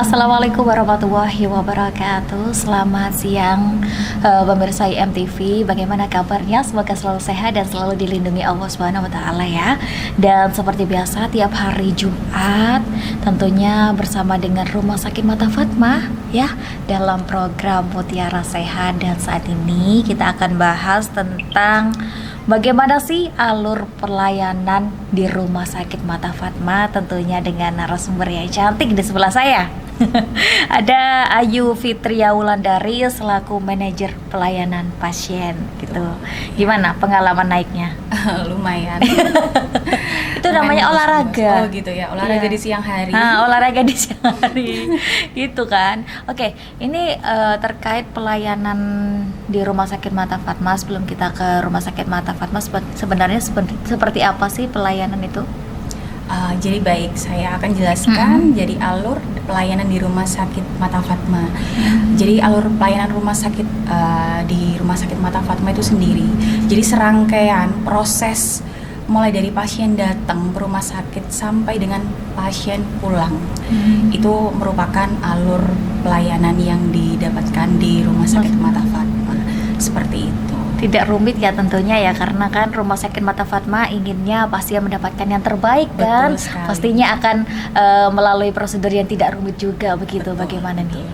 Assalamualaikum warahmatullahi wabarakatuh. Selamat siang pemirsa IMTV. Bagaimana kabarnya? Semoga selalu sehat dan selalu dilindungi Allah Subhanahu wa taala ya. Dan seperti biasa tiap hari Jumat tentunya bersama dengan Rumah Sakit Mata Fatma ya, dalam program Mutiara Sehat. Dan saat ini kita akan bahas tentang bagaimana sih alur pelayanan di Rumah Sakit Mata Fatma, tentunya dengan narasumber yang cantik di sebelah saya. Ada Ayu Fitria Wulandari selaku manajer pelayanan pasien gitu. Gimana pengalaman naiknya? Lumayan. Itu namanya olahraga. Oh gitu ya, olahraga di siang hari. Olahraga di siang hari. Gitu kan. Oke, ini terkait pelayanan di Rumah Sakit Mata Fatma. Sebelum kita ke Rumah Sakit Mata Fatma, sebenarnya seperti apa sih pelayanan itu? Jadi baik, saya akan jelaskan jadi alur pelayanan di Rumah Sakit Mata Fatma. Jadi alur pelayanan rumah sakit di Rumah Sakit Mata Fatma itu sendiri. Jadi serangkaian proses mulai dari pasien datang ke rumah sakit sampai dengan pasien pulang. Itu merupakan alur pelayanan yang didapatkan di Rumah Sakit Mata Fatma. Seperti itu. Tidak rumit ya tentunya ya, karena kan Rumah Sakit Mata Fatma inginnya pasien mendapatkan yang terbaik kan. Pastinya akan melalui prosedur yang tidak rumit juga begitu. Bagaimana nih?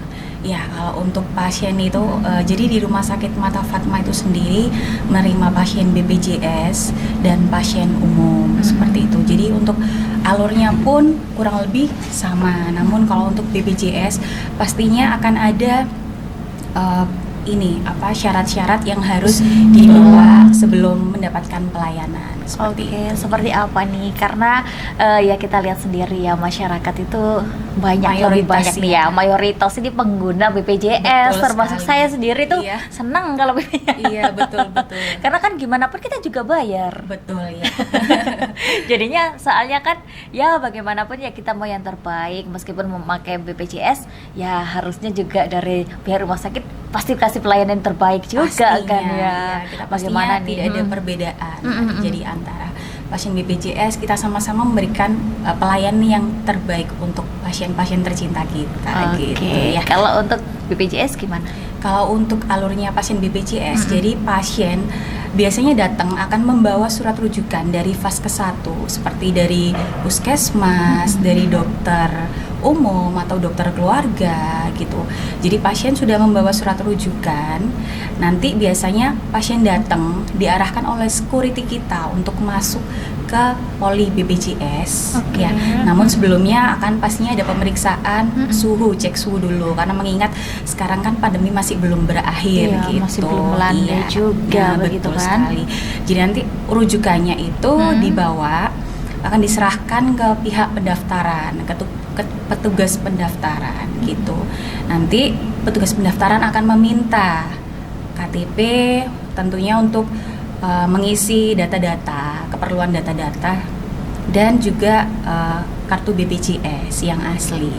Ya, kalau untuk pasien itu jadi di Rumah Sakit Mata Fatma itu sendiri menerima pasien BPJS dan pasien umum seperti itu. Jadi untuk alurnya pun kurang lebih sama. Namun kalau untuk BPJS pastinya akan ada syarat-syarat yang harus dibawa sebelum mendapatkan pelayanan. Seperti apa nih? Karena ya kita lihat sendiri ya, masyarakat itu lebih banyak nih ya, mayoritas ini pengguna BPJS, termasuk saya sendiri tuh senang kalau BPJS. Iya, betul. Karena kan gimana pun kita juga bayar. Betul ya. Jadinya soalnya kan ya bagaimanapun ya kita mau yang terbaik, meskipun memakai BPJS ya harusnya juga dari pihak rumah sakit pasti kasih pelayanan terbaik juga. Pastinya, kan ya. Kita bagaimana tidak ada perbedaan terjadi antara pasien BPJS, kita sama-sama memberikan pelayanan yang terbaik untuk pasien-pasien tercinta kita gitu ya. Kalau untuk BPJS gimana? Kalau untuk alurnya pasien BPJS, jadi pasien biasanya datang akan membawa surat rujukan dari Vaskes 1 seperti dari puskesmas, dari dokter umum atau dokter keluarga gitu. Jadi pasien sudah membawa surat rujukan, nanti biasanya pasien datang diarahkan oleh security kita untuk masuk ke poli BPJS ya. Namun sebelumnya akan pastinya ada pemeriksaan suhu, cek suhu dulu karena mengingat sekarang kan pandemi masih belum berakhir gitu. Masih belum melandai juga begitu kan. Sekali. Jadi nanti rujukannya itu dibawa akan diserahkan ke pihak pendaftaran, ke petugas pendaftaran gitu. Nanti petugas pendaftaran akan meminta KTP tentunya untuk mengisi data-data, keperluan data-data dan juga kartu BPJS yang asli.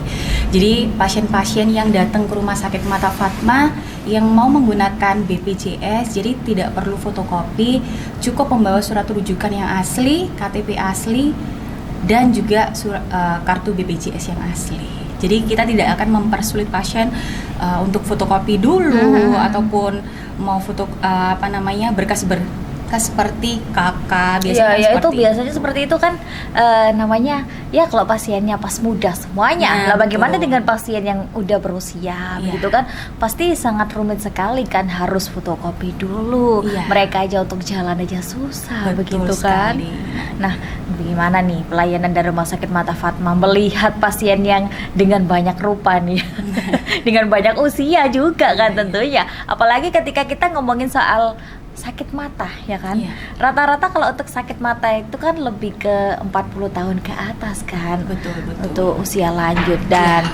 Jadi pasien-pasien yang datang ke Rumah Sakit Mata Fatma yang mau menggunakan BPJS jadi tidak perlu fotokopi, cukup membawa surat rujukan yang asli, KTP asli dan juga kartu BPJS yang asli. Jadi kita tidak akan mempersulit pasien untuk fotokopi dulu ataupun mau berkas seperti kakak biasanya itu biasanya seperti itu kan namanya ya kalau pasiennya pas muda semuanya. Bagaimana dengan pasien yang udah berusia begitu kan, pasti sangat rumit sekali kan, harus fotokopi dulu. Mereka aja untuk jalan aja susah. Betul begitu sekali. Kan. Nah, bagaimana nih pelayanan dari Rumah Sakit Mata Fatma melihat pasien yang dengan banyak rupa nih dengan banyak usia juga kan tentunya, apalagi ketika kita ngomongin soal sakit mata ya kan. Rata-rata kalau untuk sakit mata itu kan lebih ke 40 tahun ke atas kan. Betul. Untuk usia lanjut dan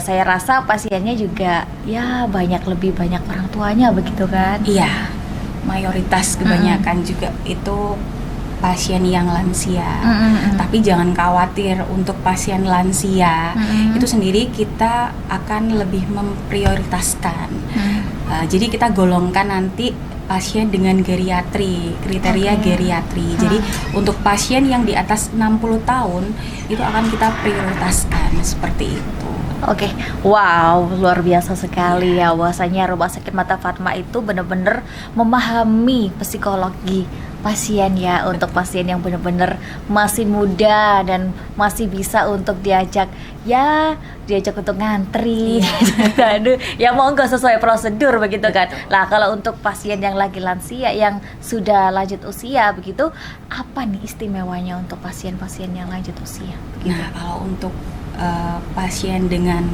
saya rasa pasiennya juga ya lebih banyak orang tuanya begitu kan. Iya. Mayoritas kebanyakan juga itu pasien yang lansia. Tapi jangan khawatir, untuk pasien lansia itu sendiri kita akan lebih memprioritaskan. Jadi kita golongkan nanti pasien dengan geriatri, kriteria geriatri. Jadi untuk pasien yang di atas 60 tahun itu akan kita prioritaskan seperti itu. Oke, wow, luar biasa sekali ya. Bahwasanya Rumah Sakit Mata Fatma itu benar-benar memahami psikologi pasien ya, untuk pasien yang benar-benar masih muda dan masih bisa untuk diajak untuk ngantri, aduh, ya mau nggak sesuai prosedur begitu kan. Lah kalau untuk pasien yang lagi lansia yang sudah lanjut usia begitu, apa nih istimewanya untuk pasien-pasien yang lanjut usia? Begitu. Nah, kalau untuk pasien dengan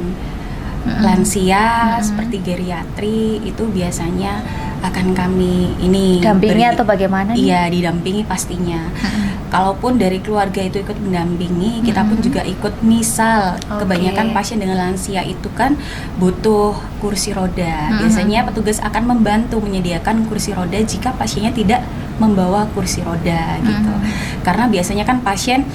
lansia seperti geriatri itu biasanya akan kami ini dampingi atau bagaimana nih? Iya, didampingi pastinya. Kalaupun dari keluarga itu ikut mendampingi, kita pun juga ikut. Misal kebanyakan pasien dengan lansia itu kan butuh kursi roda. Biasanya petugas akan membantu menyediakan kursi roda jika pasiennya tidak membawa kursi roda gitu. Karena biasanya kan pasien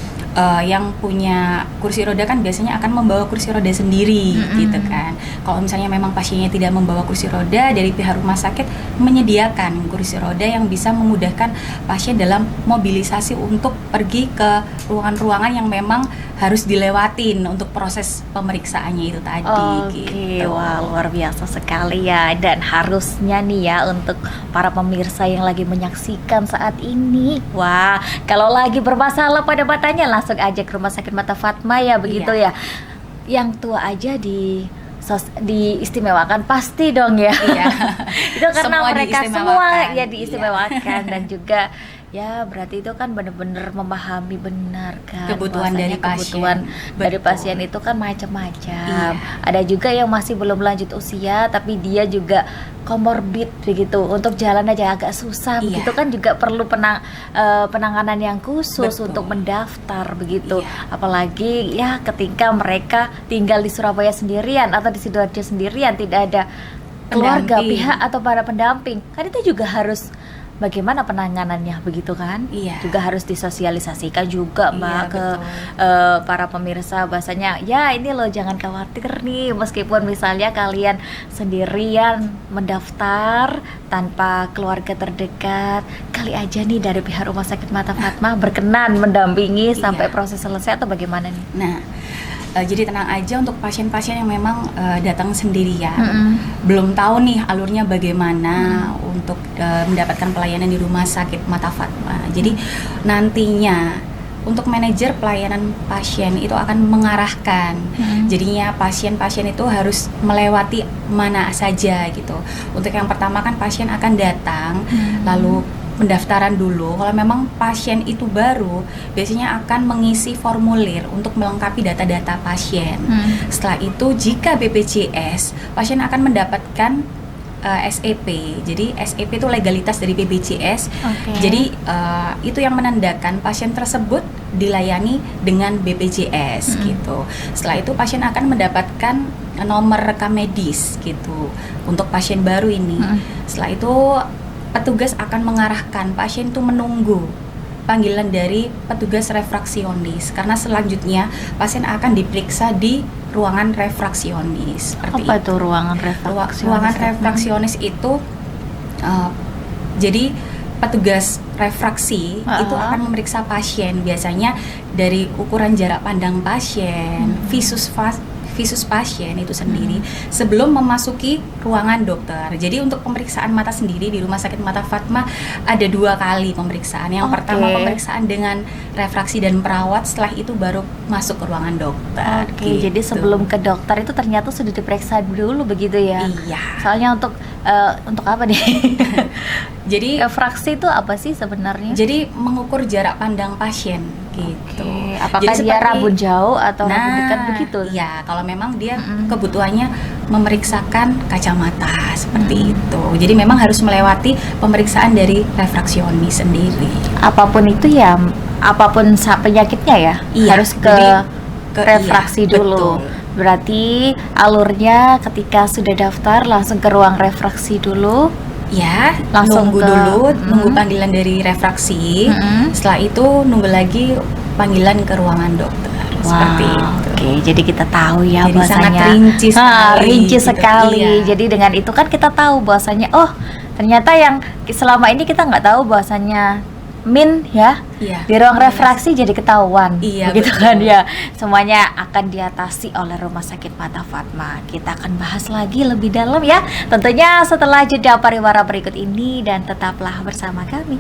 yang punya kursi roda kan biasanya akan membawa kursi roda sendiri gitu kan. Kalau misalnya memang pasiennya tidak membawa kursi roda, dari pihak rumah sakit menyediakan kursi roda yang bisa memudahkan pasien dalam mobilisasi untuk pergi ke ruangan-ruangan yang memang harus dilewatin untuk proses pemeriksaannya itu tadi. Gitu. Wah, luar biasa sekali ya. Dan harusnya nih ya, untuk para pemirsa yang lagi menyaksikan saat ini, wah, kalau lagi bermasalah pada matanya langsung aja ke Rumah Sakit Mata Fatma ya, begitu ya. Yang tua aja diistimewakan pasti dong ya. Iya. Itu karena Semua mereka semua diistimewakan. ya diistimewakan dan juga ya berarti itu kan benar-benar memahami benar kan Kebutuhan bahwasanya dari pasien. kebutuhan dari Betul. pasien itu kan macam-macam. Iya. Ada juga yang masih belum lanjut usia tapi dia juga komorbid begitu, untuk jalan aja agak susah Iya. begitu kan, juga perlu penanganan yang khusus Betul. untuk mendaftar begitu. Iya. Apalagi ya ketika mereka tinggal di Surabaya sendirian atau di Sidoarjo sendirian, tidak ada keluarga, Pendamping. pihak atau para pendamping, kan itu juga harus bagaimana penanganannya begitu kan. Iya. Juga harus disosialisasikan juga Mbak Iya, ke betul. para pemirsa, bahasanya ya ini loh jangan khawatir nih, meskipun misalnya kalian sendirian mendaftar tanpa keluarga terdekat, kali aja nih dari pihak Rumah Sakit Mata Fatma berkenan mendampingi sampai Iya. proses selesai atau bagaimana nih? Nah, jadi tenang aja untuk pasien-pasien yang memang datang sendirian, belum tahu nih alurnya bagaimana untuk mendapatkan pelayanan di Rumah Sakit Mata Fatma. Jadi nantinya untuk manajer pelayanan pasien itu akan mengarahkan. Jadinya pasien-pasien itu harus melewati mana saja gitu. Untuk yang pertama kan pasien akan datang, lalu pendaftaran dulu. Kalau memang pasien itu baru, biasanya akan mengisi formulir untuk melengkapi data-data pasien. Setelah itu jika BPJS, pasien akan mendapatkan SEP. Jadi SEP itu legalitas dari BPJS. Jadi itu yang menandakan pasien tersebut dilayani dengan BPJS gitu. Setelah itu pasien akan mendapatkan nomor rekam medis gitu untuk pasien baru ini. Setelah itu petugas akan mengarahkan pasien itu menunggu panggilan dari petugas refraksionis, karena selanjutnya pasien akan diperiksa di ruangan refraksionis. Seperti Apa itu ruangan refraksionis? Ruangan refraksionis itu jadi petugas refraksi itu akan memeriksa pasien, biasanya dari ukuran jarak pandang pasien, visus pasien itu sendiri sebelum memasuki ruangan dokter. Jadi untuk pemeriksaan mata sendiri di Rumah Sakit Mata Fatma ada 2 kali pemeriksaan. Yang pertama pemeriksaan dengan refraksi dan perawat, setelah itu baru masuk ke ruangan dokter. Jadi sebelum ke dokter itu ternyata sudah diperiksa dulu begitu ya? Iya. Soalnya untuk apa nih? Jadi refraksi itu apa sih sebenarnya? Jadi mengukur jarak pandang pasien gitu. Apakah Jadi dia rambut jauh atau rambut dekat begitu? Iya, kalau memang dia kebutuhannya memeriksakan kacamata seperti itu. Jadi memang harus melewati pemeriksaan dari refraksionis sendiri. Apapun itu ya, apapun penyakitnya ya, Iya, harus jadi refraksi dulu. betul. Berarti alurnya ketika sudah daftar langsung ke ruang refraksi dulu. Ya, Langsung nunggu ke- dulu, nunggu panggilan dari refraksi. Setelah itu nunggu lagi panggilan ke ruangan dokter. Seperti itu. Oke, jadi kita tahu ya Jadi bahwasanya sangat rinci sekali, rinci gitu. sekali. Iya. Jadi dengan itu kan kita tahu bahwasanya ternyata yang selama ini kita nggak tahu bahwasanya min ya. Iya. Di ruang refraksi jadi ketahuan. Iya, begitu betul. kan ya. Semuanya akan diatasi oleh Rumah Sakit Mata Fatma. Kita akan bahas lagi lebih dalam ya. Tentunya setelah jeda pariwara berikut ini, dan tetaplah bersama kami.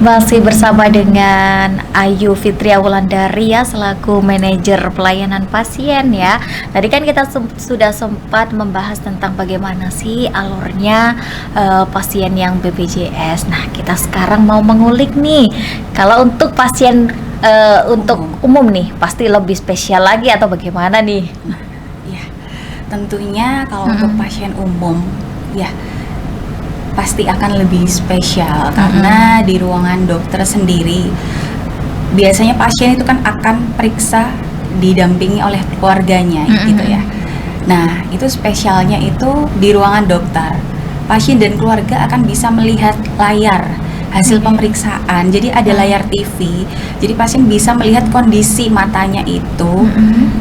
Masih bersama dengan Ayu Fitria Wulandari ya, selaku manajer pelayanan pasien ya. Tadi kan kita sudah sempat membahas tentang bagaimana sih alurnya pasien yang BPJS. Nah, kita sekarang mau mengulik nih. Kalau untuk pasien untuk umum nih, pasti lebih spesial lagi atau bagaimana nih? Ya, tentunya kalau untuk pasien umum ya pasti akan lebih spesial karena di ruangan dokter sendiri biasanya pasien itu kan akan periksa didampingi oleh keluarganya gitu ya. Nah, itu spesialnya itu di ruangan dokter. Pasien dan keluarga akan bisa melihat layar hasil pemeriksaan. Jadi ada layar TV. Jadi pasien bisa melihat kondisi matanya itu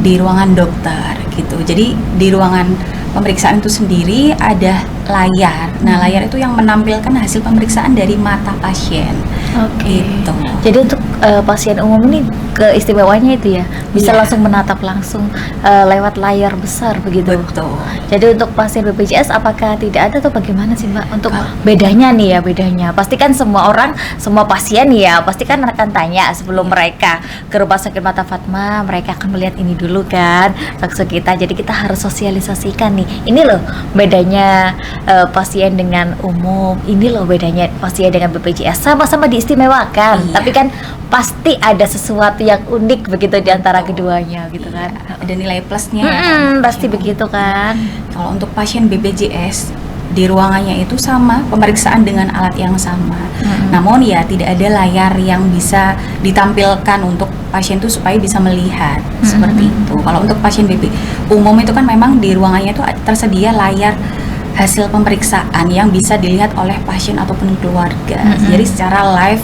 di ruangan dokter gitu. Jadi di ruangan pemeriksaan itu sendiri ada layar. Nah, layar itu yang menampilkan hasil pemeriksaan dari mata pasien. Oke. Gitu. Jadi untuk pasien umum ini keistimewaannya itu ya, bisa Iya. langsung menatap langsung lewat layar besar begitu. Betul. Jadi untuk pasien BPJS apakah tidak ada atau bagaimana sih Mbak? Untuk bedanya nih ya, bedanya. Pasti kan semua orang, semua pasien ya, pasti kan akan tanya sebelum mereka ke Rumah Sakit Mata Fatma, mereka akan melihat ini dulu kan, maksud kita. Jadi kita harus sosialisasikan nih. Ini loh bedanya pasien dengan umum. Ini loh bedanya pasien dengan BPJS. Sama-sama diistimewakan, Iya. tapi kan pasti ada sesuatu yang unik begitu di antara keduanya gitu kan. Ada nilai plusnya ya kan? Pasti begitu kan. Kalau untuk pasien BPJS di ruangannya itu sama, pemeriksaan dengan alat yang sama. Namun ya tidak ada layar yang bisa ditampilkan untuk pasien itu supaya bisa melihat seperti itu. Kalau untuk pasien BP umum itu kan memang di ruangannya itu tersedia layar hasil pemeriksaan yang bisa dilihat oleh pasien ataupun keluarga. Jadi secara live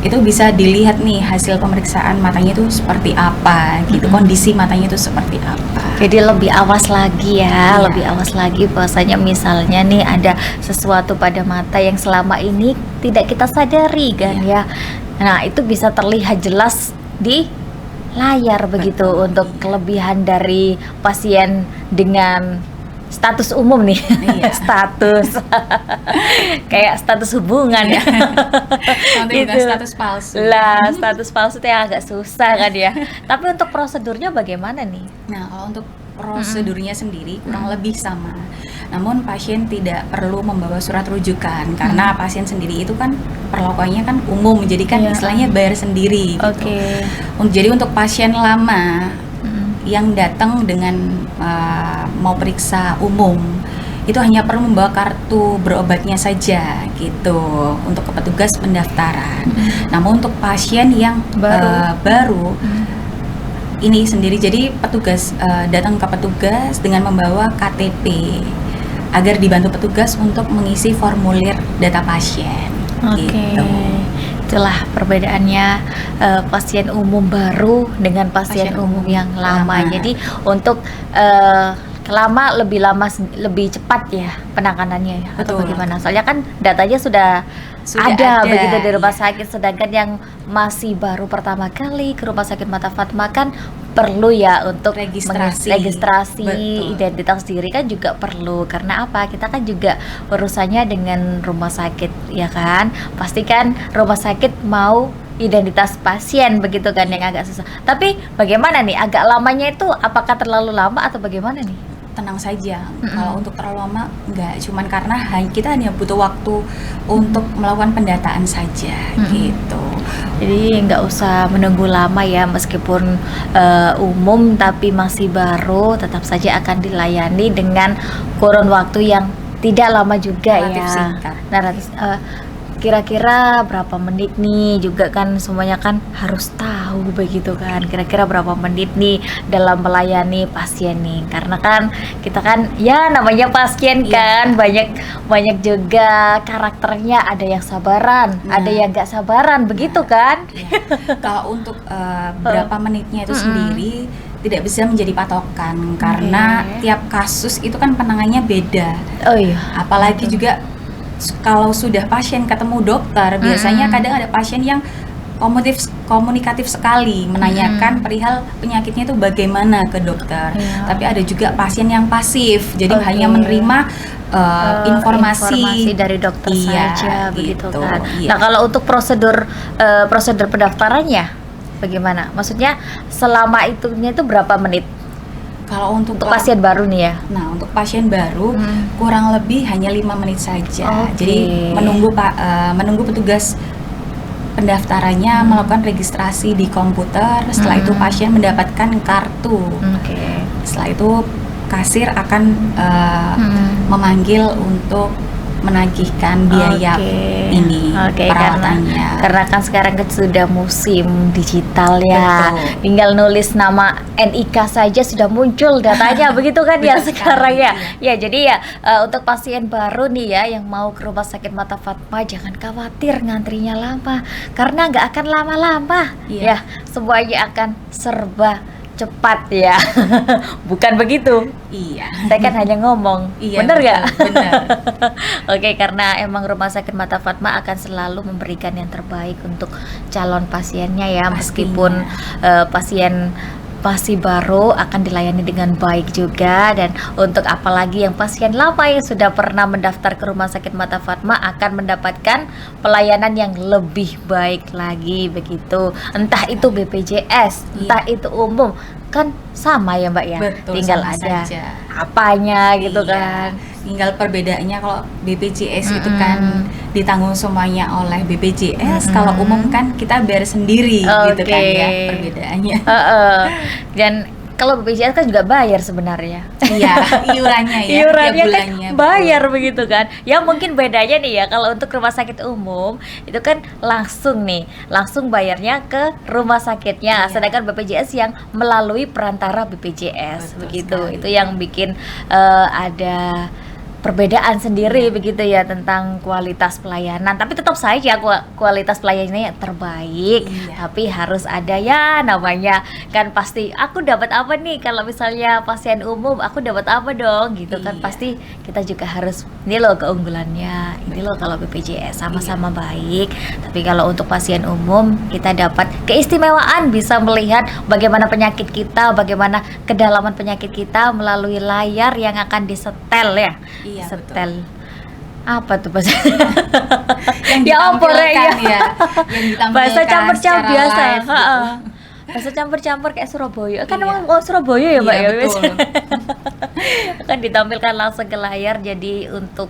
itu bisa dilihat nih hasil pemeriksaan matanya itu seperti apa gitu, kondisi matanya itu seperti apa. Jadi lebih awas lagi ya, Iya. lebih awas lagi bahwasanya misalnya nih ada sesuatu pada mata yang selama ini tidak kita sadari kan ya. Nah, itu bisa terlihat jelas di layar begitu untuk kelebihan dari pasien dengan status umum nih. Iya. Status kayak status hubungan ya. Nanti bukan Gitu. status palsu. Lah, status palsu itu yang agak susah kan ya. Tapi untuk prosedurnya bagaimana nih? Nah, kalau untuk prosedurnya sendiri kurang lebih sama. Namun pasien tidak perlu membawa surat rujukan karena pasien sendiri itu kan perlakuannya kan umum, jadi kan Iya. istilahnya bayar sendiri gitu. Oke. Jadi untuk pasien lama yang datang dengan mau periksa umum itu hanya perlu membawa kartu berobatnya saja gitu untuk ke petugas pendaftaran. Namun untuk pasien yang baru ini sendiri, jadi petugas datang ke petugas dengan membawa KTP agar dibantu petugas untuk mengisi formulir data pasien. Oke. Gitu. Itulah perbedaannya pasien umum baru dengan pasien umum yang lama. lama. Jadi untuk lebih cepat ya penanganannya ya, atau Betul. bagaimana? Soalnya kan datanya sudah ada begitu di rumah iya. sakit, sedangkan yang masih baru pertama kali ke Rumah Sakit Mata Fatma kan perlu ya untuk Registrasi. registrasi Betul. identitas diri kan juga perlu. Karena apa? Kita kan juga urusannya dengan rumah sakit ya kan. Pastikan rumah sakit mau identitas pasien begitu kan, yang agak susah. Tapi bagaimana nih? Agak lamanya itu apakah terlalu lama atau bagaimana nih? Tenang saja, kalau untuk terlalu lama enggak, cuman karena kita hanya butuh waktu untuk melakukan pendataan saja gitu. Jadi nggak usah menunggu lama ya, meskipun umum tapi masih baru, tetap saja akan dilayani dengan kurun waktu yang tidak lama juga Relatif ya. singkat. Nah, kira-kira berapa menit nih juga kan semuanya kan harus tahu begitu kan. Kira-kira berapa menit nih dalam melayani pasien nih. Karena kan kita kan ya namanya pasien kan banyak juga karakternya, ada yang sabaran, ada yang nggak sabaran begitu kan. Ya. Kalau untuk berapa menitnya itu sendiri tidak bisa menjadi patokan karena tiap kasus itu kan penanganannya beda. Oh iya. Apalagi juga kalau sudah pasien ketemu dokter, biasanya kadang ada pasien yang komunikatif sekali menanyakan perihal penyakitnya itu bagaimana ke dokter. Tapi ada juga pasien yang pasif, jadi hanya menerima informasi dari dokter saja begitu gitu, kan. iya. Nah, kalau untuk prosedur pendaftarannya bagaimana? Maksudnya selama itunya itu berapa menit? Kalau untuk pasien baru nih ya. Nah, untuk pasien baru kurang lebih hanya 5 menit saja. Oke. Jadi menunggu petugas pendaftarannya melakukan registrasi di komputer. Setelah itu pasien mendapatkan kartu. Oke. Setelah itu kasir akan memanggil untuk menagihkan biaya ini perawatannya. Karena kan sekarang kan sudah musim digital ya. Betul. Tinggal nulis nama NIK saja sudah muncul datanya begitu kan ya sekarang ya. Ya, jadi ya untuk pasien baru nih ya yang mau ke Rumah Sakit Mata Fatma, jangan khawatir ngantrinya lama karena nggak akan lama-lama. Ya, semuanya akan serba cepat ya. Bukan begitu. Iya. Saya kan hanya ngomong. Iya, Bener nggak? Benar. Oke, karena emang Rumah Sakit Mata Fatma akan selalu memberikan yang terbaik untuk calon pasiennya ya. Pastinya. Meskipun pasien masih baru akan dilayani dengan baik juga, dan untuk apalagi yang pasien lama yang sudah pernah mendaftar ke Rumah Sakit Mata Fatma akan mendapatkan pelayanan yang lebih baik lagi begitu. Entah itu BPJS, entah itu umum, kan sama ya Mbak ya. Betul, tinggal sama ada saja. Apanya gitu Iya. kan. Tinggal perbedaannya kalau BPJS itu kan ditanggung semuanya oleh BPJS, kalau umum kan kita bayar sendiri gitu kan ya perbedaannya. Dan kalau BPJS kan juga bayar sebenarnya. Iya, iurannya ya. Iurannya tiap kan bulannya, bayar begitu kan. Ya mungkin bedanya nih ya, kalau untuk rumah sakit umum itu kan langsung bayarnya ke rumah sakitnya, sedangkan BPJS yang melalui perantara BPJS. Betul begitu sekali. Itu yang bikin ada perbedaan sendiri begitu ya tentang kualitas pelayanan. Tapi tetap saja kualitas pelayanannya terbaik. Tapi harus ada ya namanya kan, pasti aku dapat apa nih kalau misalnya pasien umum, aku dapat apa dong gitu kan. Pasti kita juga harus ini loh keunggulannya, ini loh kalau BPJS sama-sama baik. Tapi kalau untuk pasien umum kita dapat keistimewaan bisa melihat bagaimana penyakit kita, bagaimana kedalaman penyakit kita melalui layar yang akan disetel ya. Iya, setel apa tuh bahasa yang ditampilkan ya, yang ditampilkan bahasa campur-campur secara biasa live gitu. bahasa campur-campur kayak Surabaya kan emang Surabaya ya Mbak ya betul. kan ditampilkan langsung ke layar. Jadi untuk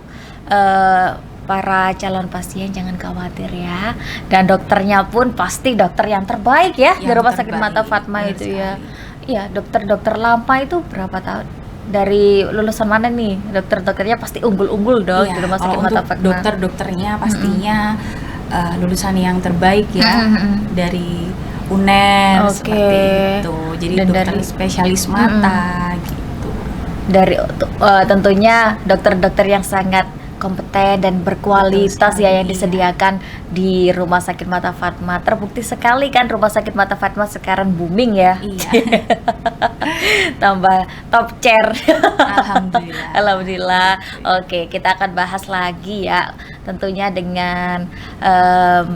para calon pasien jangan khawatir ya, dan dokternya pun pasti dokter yang terbaik ya di Rumah Sakit Mata Fatma itu ya. Iya, dokter-dokter lama itu berapa tahun? Dari lulusan mana nih? Dokter-dokternya pasti unggul-unggul dong di Rumah Sakit Mata Fatma. Dokter-dokternya pastinya lulusan yang terbaik ya, dari UNER seperti itu. Jadi Dan dokter dari spesialis mata gitu. Dari tentunya dokter-dokter yang sangat kompeten dan berkualitas ya yang disediakan di Rumah Sakit Mata Fatma. Terbukti sekali kan Rumah Sakit Mata Fatma sekarang booming ya. Iya. Tambah top chair. Alhamdulillah. Alhamdulillah. Oke, kita akan bahas lagi ya tentunya dengan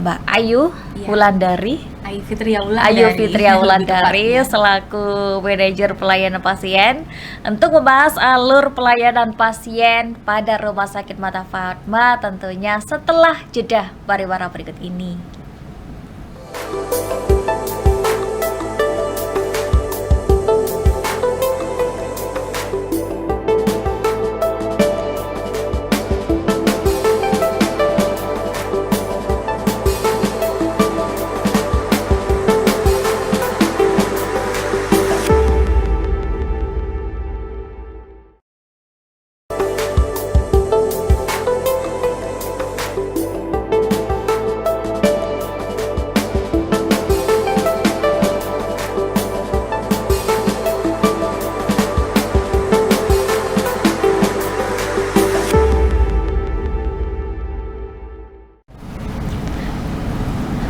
Mbak Ayu Wulandari. Ayu Fitria Wulandari selaku manajer pelayanan pasien untuk membahas alur pelayanan pasien pada Rumah Sakit Mata Fatma tentunya setelah jeda pariwara berikut ini.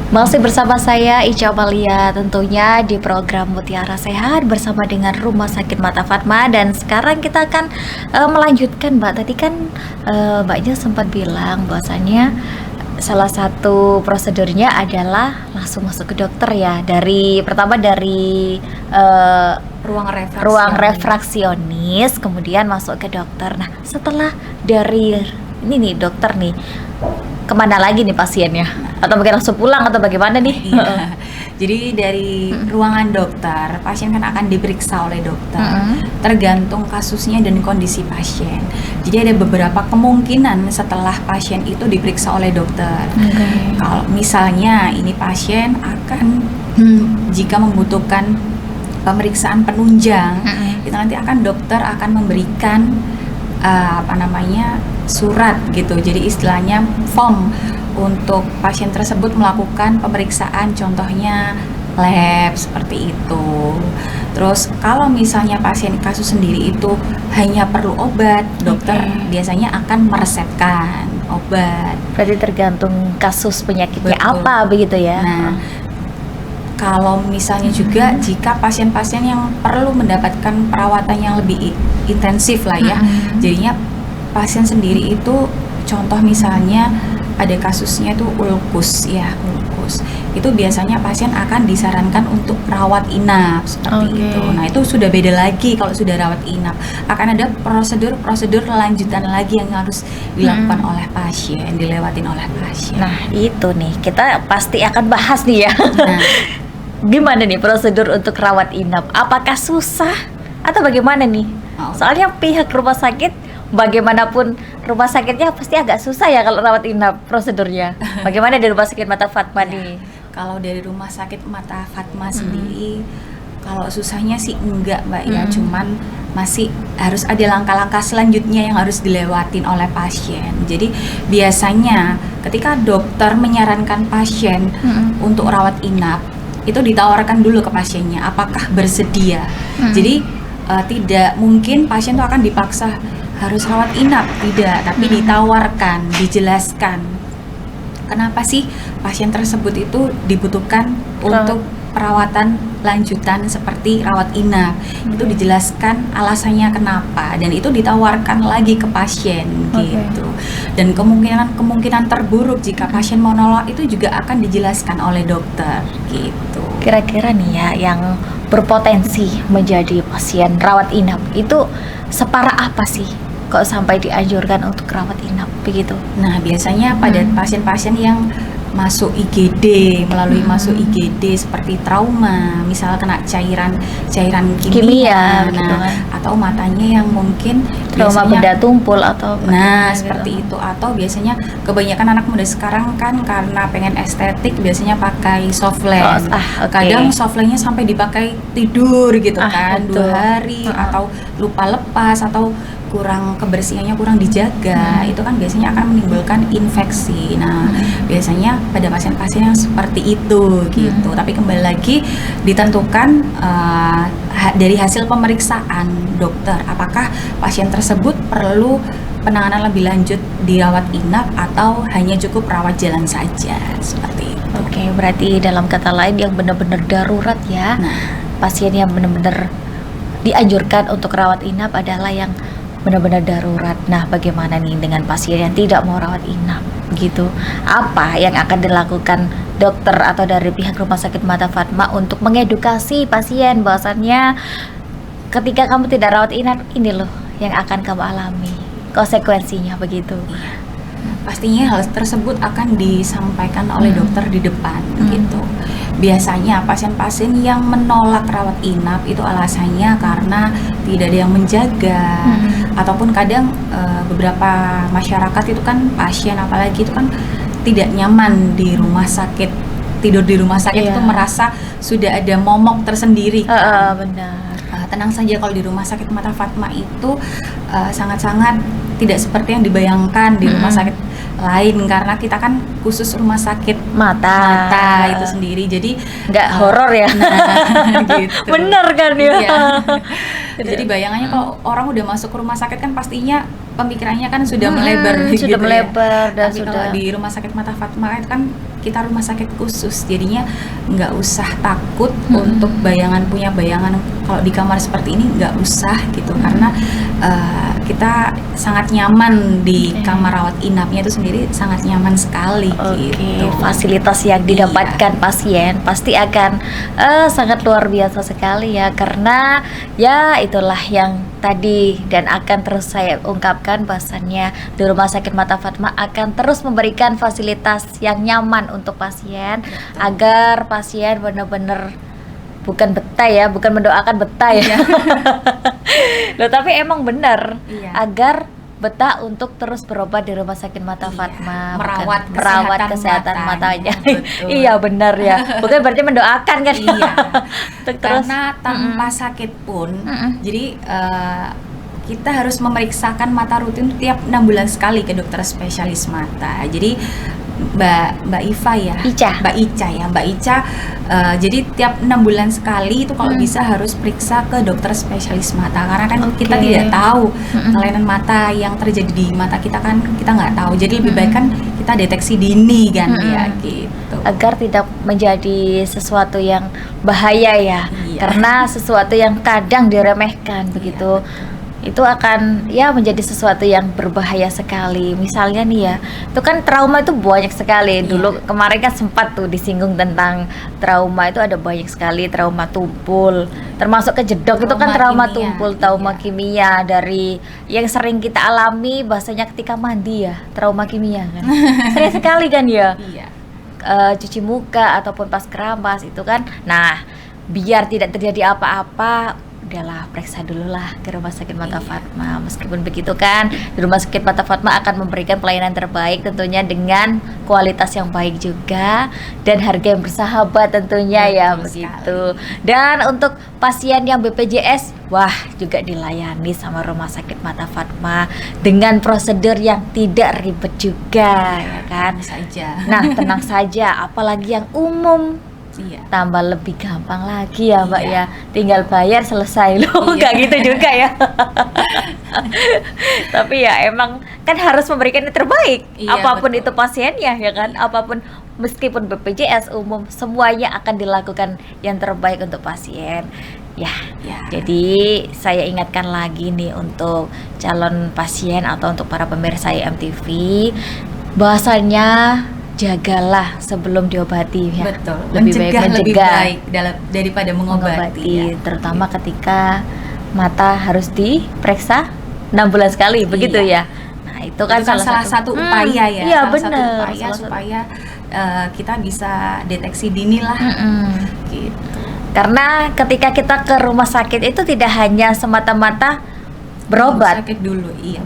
Masih bersama saya Ica Amalia tentunya di program Mutiara Sehat bersama dengan Rumah Sakit Mata Fatma, dan sekarang kita akan melanjutkan Mbak. Tadi kan Mbaknya sempat bilang bahwasannya salah satu prosedurnya adalah langsung masuk ke dokter ya. Pertama dari ruang refraksionis kemudian masuk ke dokter. Nah, setelah dari ini nih dokter nih, kemana lagi nih pasiennya? Atau mungkin langsung pulang atau bagaimana nih? Iya. Jadi dari ruangan dokter, pasien kan akan diperiksa oleh dokter, tergantung kasusnya dan kondisi pasien. Jadi ada beberapa kemungkinan setelah pasien itu diperiksa oleh dokter. Kalau misalnya ini pasien akan jika membutuhkan pemeriksaan penunjang, itu nanti dokter akan memberikan surat gitu. Jadi istilahnya form untuk pasien tersebut melakukan pemeriksaan, contohnya lab seperti itu. Terus kalau misalnya pasien kasus sendiri itu hanya perlu obat, dokter biasanya akan meresepkan obat. Berarti tergantung kasus penyakitnya. Betul. Apa begitu ya? Nah, kalau misalnya juga jika pasien-pasien yang perlu mendapatkan perawatan yang lebih intensif lah ya, jadinya pasien sendiri itu contoh misalnya ada kasusnya itu ulkus. Itu biasanya pasien akan disarankan untuk rawat inap seperti itu. Nah, itu sudah beda lagi kalau sudah rawat inap. Akan ada prosedur lanjutan lagi yang harus dilakukan oleh pasien, dilewatin oleh pasien. Nah, itu nih kita pasti akan bahas nih ya. Nah, gimana nih prosedur untuk rawat inap? Apakah susah atau bagaimana nih? Soalnya pihak rumah sakit, bagaimanapun rumah sakitnya pasti agak susah ya kalau rawat inap prosedurnya. Bagaimana dari Rumah Sakit Mata Fatma nih? Kalau dari Rumah Sakit Mata Fatma sendiri, kalau susahnya sih enggak Mbak ya, cuman masih harus ada langkah-langkah selanjutnya yang harus dilewatin oleh pasien. Jadi biasanya ketika dokter menyarankan pasien untuk rawat inap, itu ditawarkan dulu ke pasiennya apakah bersedia. Jadi tidak mungkin pasien itu akan dipaksa harus rawat inap, tidak, tapi ditawarkan, dijelaskan kenapa sih pasien tersebut itu dibutuhkan untuk perawatan lanjutan seperti rawat inap. Itu dijelaskan alasannya kenapa, dan itu ditawarkan lagi ke pasien gitu. Dan kemungkinan terburuk jika pasien mau nolak itu juga akan dijelaskan oleh dokter gitu. Kira-kira nih ya yang berpotensi menjadi pasien rawat inap itu separah apa sih kok sampai dianjurkan untuk rawat inap begitu? Nah, biasanya pada pasien-pasien yang masuk IGD, melalui masuk IGD seperti trauma, misal kena cairan kimia, gitu nah, kan. atau matanya yang mungkin Trauma benda tumpul atau seperti itu. Atau biasanya kebanyakan anak muda sekarang kan karena pengen estetik biasanya pakai softland. Kadang softlandnya sampai dipakai tidur gitu kan, 2 hari atau lupa lepas atau kurang kebersihannya kurang dijaga, itu kan biasanya akan menimbulkan infeksi. Nah, biasanya pada pasien-pasien yang seperti itu gitu. Tapi kembali lagi ditentukan dari hasil pemeriksaan dokter, apakah pasien tersebut perlu penanganan lebih lanjut dirawat inap atau hanya cukup rawat jalan saja seperti itu. Oke, berarti dalam kata lain yang benar-benar darurat ya. Pasien yang benar-benar dianjurkan untuk rawat inap adalah yang benar-benar darurat. Nah, bagaimana nih dengan pasien yang tidak mau rawat inap gitu? Apa yang akan dilakukan dokter atau dari pihak Rumah Sakit Mata Fatma untuk mengedukasi pasien bahwasannya ketika kamu tidak rawat inap, ini loh yang akan kamu alami konsekuensinya begitu? Pastinya hal tersebut akan disampaikan oleh dokter di depan gitu. Biasanya pasien-pasien yang menolak rawat inap itu alasannya karena tidak ada yang menjaga, ataupun kadang beberapa masyarakat itu kan pasien apalagi itu kan tidak nyaman di rumah sakit, tidur di rumah sakit itu merasa sudah ada momok tersendiri kan. Benar. Tenang saja, kalau di Rumah Sakit Mata Fatma itu sangat-sangat tidak seperti yang dibayangkan di rumah sakit lain, karena kita kan khusus rumah sakit mata itu sendiri, jadi nggak horor ya. Gitu. Bener kan ya. Iya. Jadi bayangannya kalau orang udah masuk ke rumah sakit kan pastinya pemikirannya kan sudah melebar sudah gitu melebar ya. dan Tapi sudah kalau di Rumah Sakit Mata Fatma itu kan kita rumah sakit khusus, jadinya nggak usah takut untuk punya bayangan kalau di kamar seperti ini, nggak usah gitu, karena kita sangat nyaman di kamar rawat inapnya itu sendiri, sangat nyaman sekali gitu. Fasilitas yang didapatkan pasien pasti akan sangat luar biasa sekali ya, karena ya itulah yang tadi dan akan terus saya ungkapkan, bahwasannya di Rumah Sakit Mata Fatma akan terus memberikan fasilitas yang nyaman untuk pasien. Betul. Agar pasien benar-benar bukan betah ya, bukan mendoakan betah ya. Loh, tapi emang benar agar betah untuk terus berobat di Rumah Sakit Mata Fatma, merawat kesehatan matanya. Iya benar ya, bukan berarti mendoakan kan. Iya. Karena tanpa sakit pun, jadi kita harus memeriksakan mata rutin tiap 6 bulan sekali ke dokter spesialis mata. Jadi Mbak Iva ya, Mbak Ica. Jadi tiap 6 bulan sekali itu kalau bisa harus periksa ke dokter spesialis mata, karena kan kita tidak tahu kelainan mata yang terjadi di mata kita, kan kita nggak tahu. Jadi lebih baik kan kita deteksi dini kan ya gitu. Agar tidak menjadi sesuatu yang bahaya ya, karena sesuatu yang kadang diremehkan begitu. Itu akan ya menjadi sesuatu yang berbahaya sekali. Misalnya nih ya, itu kan trauma itu banyak sekali. Dulu kemarin kan sempat tuh disinggung tentang trauma itu ada banyak sekali, trauma tumpul, termasuk kejedok itu kan trauma tumpul, trauma kimia dari yang sering kita alami, bahasanya ketika mandi ya, trauma kimia kan. Sering sekali kan ya. Cuci muka ataupun pas keramas itu kan. Nah, biar tidak terjadi apa-apa, udahlah periksa dulu lah ke Rumah Sakit Mata Fatma. Meskipun begitu kan, di Rumah Sakit Mata Fatma akan memberikan pelayanan terbaik tentunya, dengan kualitas yang baik juga dan harga yang bersahabat tentunya. Ya begitu. Dan untuk pasien yang BPJS, wah juga dilayani sama Rumah Sakit Mata Fatma dengan prosedur yang tidak ribet juga, ya kan? Saja. Nah, tenang saja, apalagi yang umum. Tambah lebih gampang lagi ya Mbak ya, tinggal bayar selesai loh. Nggak gitu juga ya. Tapi ya emang kan harus memberikan yang terbaik, apapun itu pasiennya ya kan, apapun, meskipun BPJS umum, semuanya akan dilakukan yang terbaik untuk pasien ya. Jadi saya ingatkan lagi nih untuk calon pasien atau untuk para pemirsa MTV, bahwasannya jagalah sebelum diobati ya. Betul. Mencegah lebih baik daripada mengobati. Terutama ketika mata harus diperiksa 6 bulan sekali, begitu ya. Nah, itu kan salah satu upaya ya. Iya benar. Supaya kita bisa deteksi dini lah. Gitu. Karena ketika kita ke rumah sakit itu tidak hanya semata-mata berobat.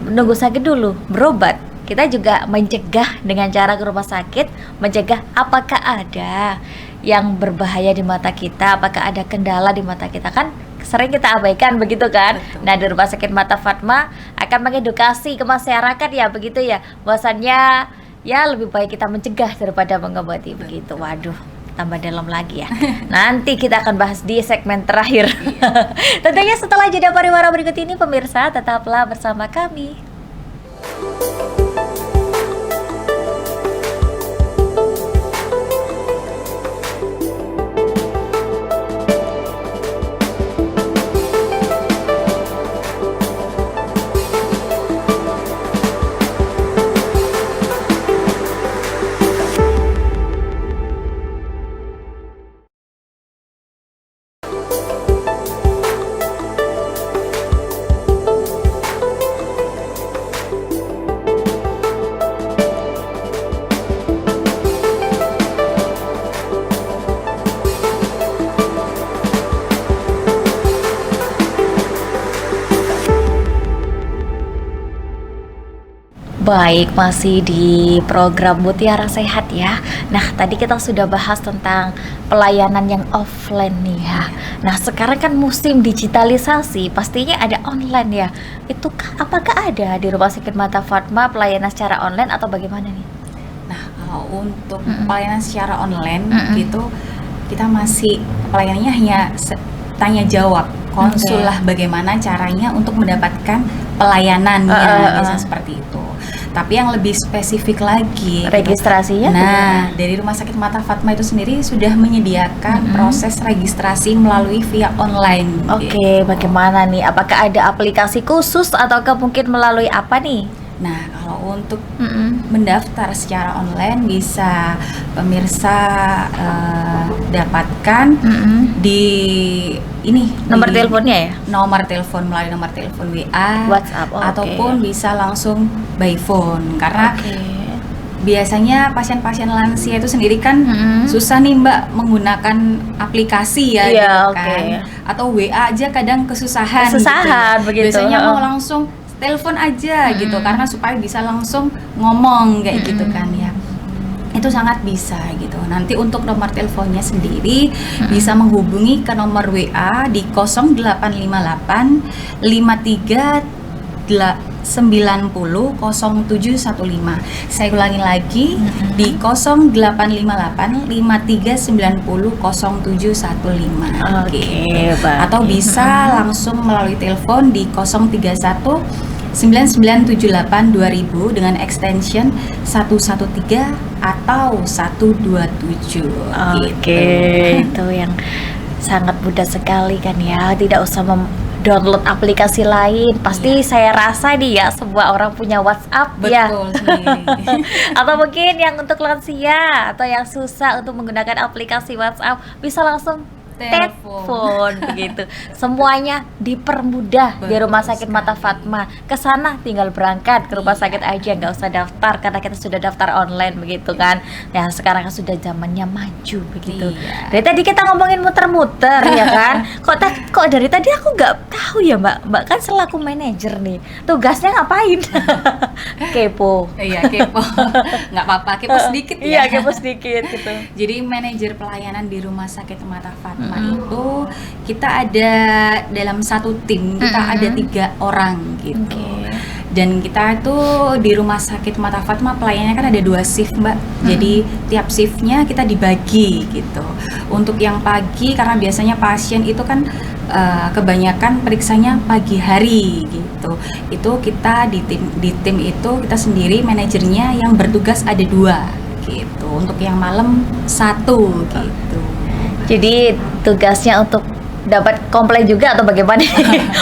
Menunggu sakit dulu, berobat. Kita juga mencegah dengan cara ke rumah sakit, mencegah apakah ada yang berbahaya di mata kita, apakah ada kendala di mata kita, kan sering kita abaikan begitu kan. Betul. Nah, di Rumah Sakit Mata Fatma akan mengedukasi ke masyarakat ya begitu ya, bahwasannya ya lebih baik kita mencegah daripada mengobati. Begitu. Waduh, tambah dalam lagi ya. Nanti kita akan bahas di segmen terakhir. Tentunya setelah jeda pariwara berikut ini, pemirsa tetaplah bersama kami. Baik, masih di program Mutiara Sehat ya. Nah, tadi kita sudah bahas tentang pelayanan yang offline nih ya. Nah, sekarang kan musim digitalisasi, pastinya ada online ya. Itu apakah ada di Rumah Sakit Mata Fatma pelayanan secara online atau bagaimana nih? Nah, kalau untuk pelayanan secara online gitu, kita masih pelayanannya hanya tanya jawab, konsul lah bagaimana caranya untuk mendapatkan pelayanannya, misalnya seperti itu. Tapi yang lebih spesifik lagi, Registrasinya nah, gimana? dari Rumah Sakit Mata Fatma itu sendiri sudah menyediakan proses registrasi melalui via online. Oke, bagaimana nih? Apakah ada aplikasi khusus ataukah mungkin melalui apa nih? Nah, kalau untuk mendaftar secara online bisa pemirsa dapatkan di ini Nomor di teleponnya ya? nomor telepon, melalui nomor telepon WA, WhatsApp, oke. ataupun bisa langsung by phone, karena Oke. biasanya pasien-pasien lansia itu sendiri kan susah nih Mbak menggunakan aplikasi ya, Iya, gitu oke. kan, atau WA aja kadang kesusahan Kesusahan, gitu. begitu. Biasanya mau Heeh. langsung telepon aja gitu, karena supaya bisa langsung ngomong kayak gitu kan ya. Itu sangat bisa gitu. Nanti untuk nomor teleponnya sendiri bisa menghubungi ke nomor WA di 0858 53 90 0715. Saya ulangi lagi di 0858 53 90 0715. Oke, baik. Atau bisa langsung melalui telepon di 031 9978 2000 dengan extension 113 atau 127. Oke, itu yang sangat mudah sekali kan ya. Tidak usah download aplikasi lain. Pasti saya rasa nih ya, semua orang punya WhatsApp ya. Betul sendiri. Atau mungkin yang untuk lansia atau yang susah untuk menggunakan aplikasi WhatsApp bisa langsung telepon begitu. Semuanya dipermudah di Betul Rumah Sakit Mata sekali. Fatma. Ke sana tinggal berangkat ke rumah sakit aja, nggak usah daftar karena kita sudah daftar online begitu kan. Ya sekarang kan sudah zamannya maju begitu. Iya. Dari tadi kita ngomongin muter-muter ya kan. Kok dari tadi aku nggak tahu ya Mbak. Mbak kan selaku manajer nih. Tugasnya ngapain? Kepo. Iya, kepo. Nggak apa-apa, kepo sedikit ya. Iya, kepo sedikit gitu. Jadi manajer pelayanan di Rumah Sakit Mata Fatma itu kita ada dalam satu tim, kita ada 3 orang gitu. Oke. Dan kita itu di Rumah Sakit Mata Fatma pelayanannya kan ada 2 shift Mbak. Jadi tiap shiftnya kita dibagi gitu. Untuk yang pagi karena biasanya pasien itu kan kebanyakan periksanya pagi hari gitu. Itu kita di tim itu kita sendiri manajernya yang bertugas ada 2 gitu. Untuk yang malam 1 gitu. Jadi tugasnya untuk dapat komplain juga atau bagaimana?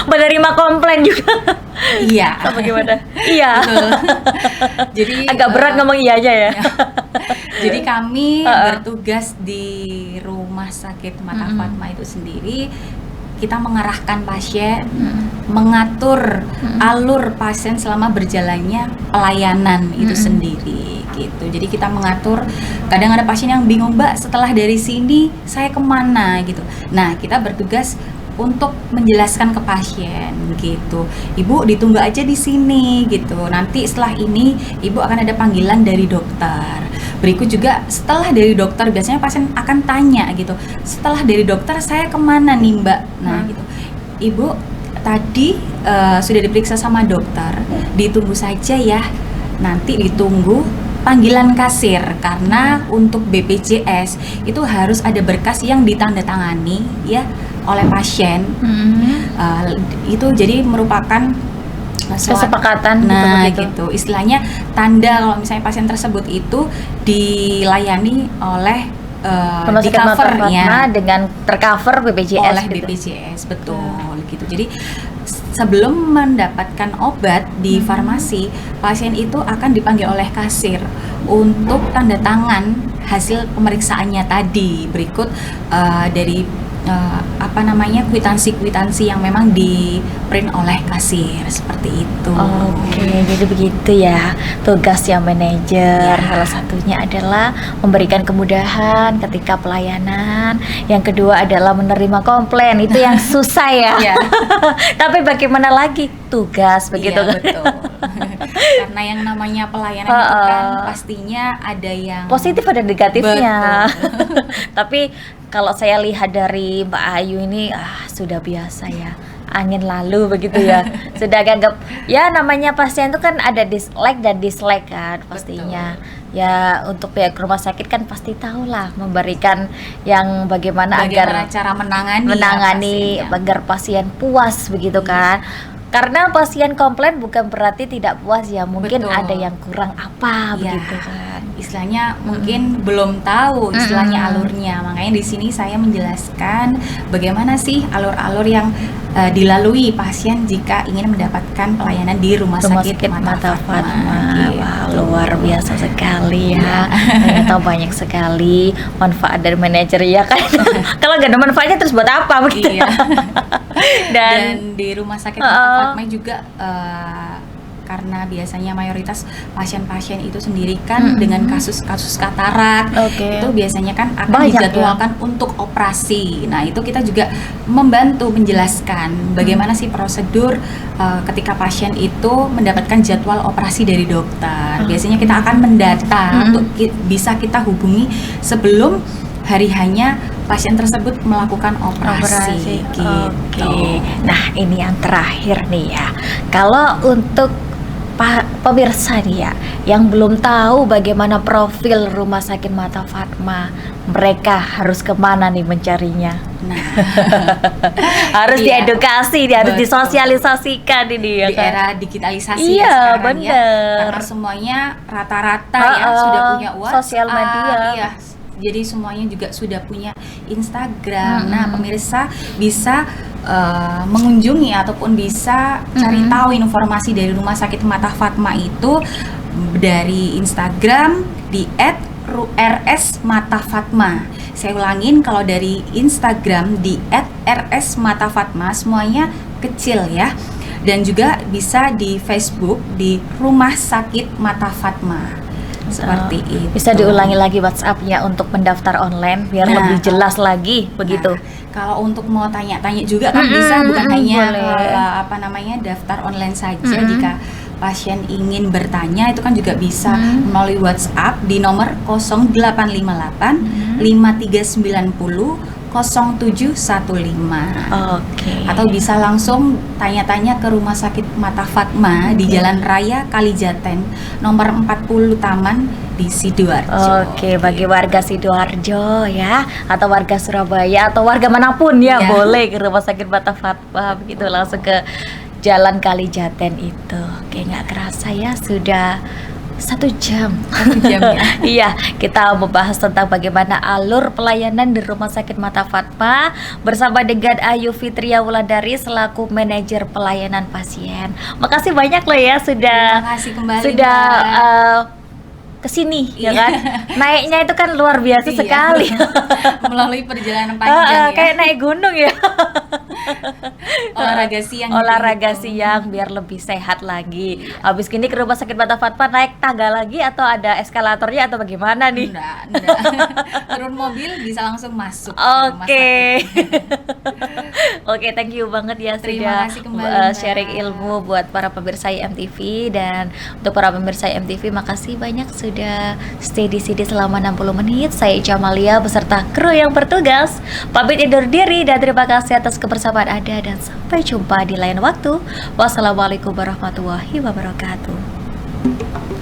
Menerima komplain juga. Iya. Atau bagaimana? Iya. Betul. Jadi Agak berat ngomong iya aja ya. Jadi kami bertugas di Rumah Sakit Mata Fatma itu sendiri, kita mengarahkan pasien, mengatur alur pasien selama berjalannya pelayanan itu sendiri gitu. Jadi kita mengatur, kadang ada pasien yang bingung Mbak, setelah dari sini saya kemana gitu. Nah kita bertugas untuk menjelaskan ke pasien gitu. Ibu ditunggu aja di sini gitu. Nanti setelah ini ibu akan ada panggilan dari dokter. Berikut juga setelah dari dokter biasanya pasien akan tanya gitu. Setelah dari dokter saya kemana nih Mbak? Nah gitu. Ibu tadi sudah diperiksa sama dokter. Ditunggu saja ya. Nanti ditunggu panggilan kasir karena untuk BPJS itu harus ada berkas yang ditandatangani ya oleh pasien. Itu jadi merupakan Kesepakatan nah gitu. gitu istilahnya tanda kalau misalnya pasien tersebut itu dilayani oleh Rumah di Sakit Mata covernya Fatma dengan tercover BPJS oleh gitu. BPJS betul gitu. Jadi sebelum mendapatkan obat di farmasi, pasien itu akan dipanggil oleh kasir untuk tanda tangan hasil pemeriksaannya tadi. Berikut dari kwitansi yang memang di print oleh kasir seperti itu. Oke, jadi begitu ya tugasnya manajer. Ya. Salah satunya adalah memberikan kemudahan ketika pelayanan. Yang kedua adalah menerima komplain. Itu yang susah ya. Iya. Tapi bagaimana lagi tugas begitu Iya, kan? betul. Karena yang namanya pelayanan itu kan pastinya ada yang Positif ada negatifnya. Betul. Tapi kalau saya lihat dari Mbak Ayu ini sudah biasa ya. Angin lalu begitu ya. Sudah anggap ya namanya pasien itu kan ada dislike dan dislike kan pastinya. Ya untuk pihak rumah sakit kan pasti tahu lah memberikan yang bagaimana agar cara menangani menangani ya, pasiennya. agar pasien puas begitu kan. Karena pasien komplain bukan berarti tidak puas ya, mungkin Betul. ada yang kurang apa Ya, begitu kan. istilahnya mungkin belum tahu istilahnya alurnya. Makanya di sini saya menjelaskan bagaimana sih alur-alur yang dilalui pasien jika ingin mendapatkan pelayanan di Rumah Sakit Mata Fatma. Gitu. Wah, luar biasa sekali ya. Ternyata banyak sekali manfaat dari manajer ya kan. Kalau nggak ada manfaatnya terus buat apa begitu. Iya. Dan Dan di Rumah Sakit Mata Fatma juga karena biasanya mayoritas pasien-pasien itu sendiri kan dengan kasus-kasus katarak, Oke. itu biasanya kan akan Banyak ya? dijadwalkan untuk operasi. Nah, itu kita juga membantu menjelaskan bagaimana sih prosedur ketika pasien itu mendapatkan jadwal operasi dari dokter. Biasanya kita akan mendata untuk bisa kita hubungi sebelum hari hanya pasien tersebut melakukan operasi. Gitu. Oke. Nah, ini yang terakhir nih ya. Kalau untuk pemirsa nih ya, yang belum tahu bagaimana profil Rumah Sakit Mata Fatma, mereka harus kemana nih mencarinya? Nah, Harus iya. diedukasi, harus Betul. disosialisasikan ini ya di kan? era digitalisasi Iya, ya sekarang bener. ya, karena semuanya rata-rata ya sudah punya WhatsApp, sosial media. iya. Jadi semuanya juga sudah punya Instagram. Nah, pemirsa bisa mengunjungi ataupun bisa cari tahu informasi dari Rumah Sakit Mata Fatma itu dari Instagram di @rs_mata_fatma. Saya ulangin, kalau dari Instagram di @rs_mata_fatma, semuanya kecil ya. Dan juga bisa di Facebook di Rumah Sakit Mata Fatma. Seperti itu. Bisa diulangi lagi WhatsApp-nya untuk mendaftar online biar Nah, lebih jelas lagi begitu. Nah, kalau untuk mau tanya-tanya juga kan bisa, bukan hanya boleh. daftar online saja. Jika pasien ingin bertanya itu kan juga bisa melalui WhatsApp di nomor 0858 5390 0715. Oke. Atau bisa langsung tanya-tanya ke Rumah Sakit Mata Fatma di Jalan Raya Kalijaten nomor 40 Taman di Sidoarjo. Oke, bagi warga Sidoarjo ya, atau warga Surabaya atau warga manapun ya, Iya. boleh ke Rumah Sakit Mata Fatma begitu, langsung ke Jalan Kalijaten itu. Oke, nggak kerasa ya sudah 1 jam. 1 jam ya. Iya, kita membahas tentang bagaimana alur pelayanan di Rumah Sakit Mata Fatma bersama dengan Ayu Fitria Wulandari selaku manajer pelayanan pasien. Makasih banyak loh ya sudah Terima kasih kembali, sudah Mbak. kesini ya Iya. kan. Naiknya itu kan luar biasa Iya. sekali. Melalui perjalanan panjang ya. Kayak naik gunung ya. Olahraga siang. Olahraga gitu. siang biar lebih sehat lagi. Habis gini ke Rumah Sakit Mata Fatma naik tangga lagi atau ada eskalatornya atau bagaimana nih? Enggak. Turun mobil bisa langsung masuk. ke rumah Oke. sakit. Oke, thank you banget ya Terima sudah kasih kembali, Mbak. sharing ilmu buat para pemirsa MTV, dan untuk para pemirsa MTV makasih banyak sudah stay di sini selama 60 menit. Saya Ica Amalia beserta kru yang bertugas pamit undur diri dan terima kasih atas kebersamaan Anda dan sampai jumpa di lain waktu. Wassalamualaikum warahmatullahi wabarakatuh.